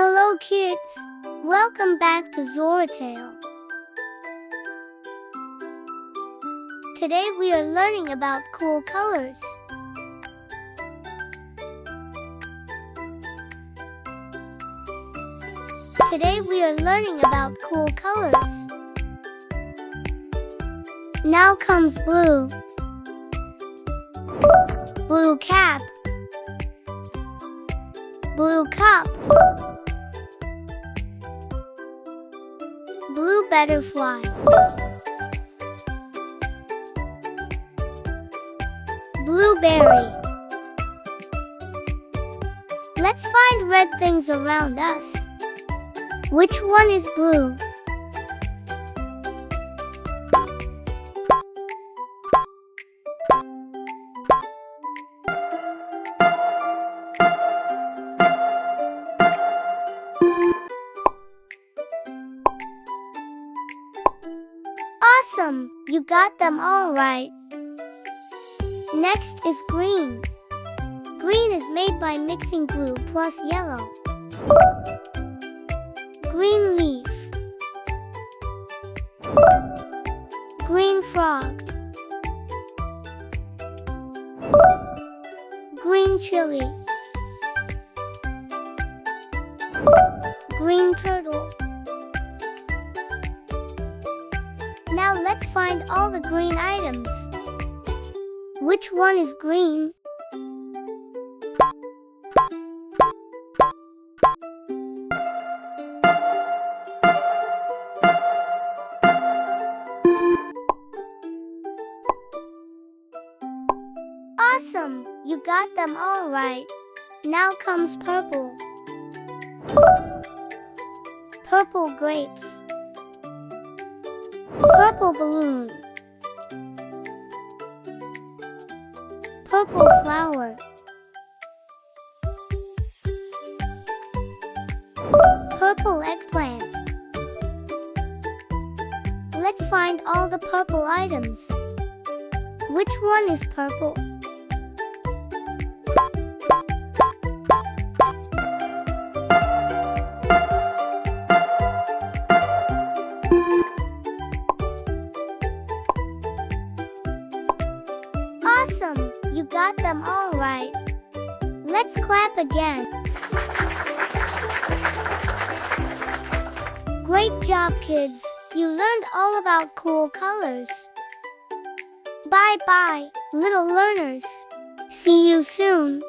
Hello kids! Welcome back to Xoratales. Today we are learning about cool colors. Today we are learning about cool colors. Now comes blue. Blue cap. Blue cup. Blue butterfly. Blueberry. Let's find red things around us. Which one is blue? Awesome! You got them all right. Next is green. Green is made by mixing blue plus yellow. Green leaf. Green frog. Green chili. Green turtle. Now let's find all the green items. Which one is green? Awesome! You got them all right. Now comes purple. Purple grapes. Purple balloon. Purple flower. Purple eggplant. Let's find all the purple items. Which one is purple? Awesome! You got them all right. Let's clap again. Great job, kids! You learned all about cool colors. Bye-bye, little learners. See you soon.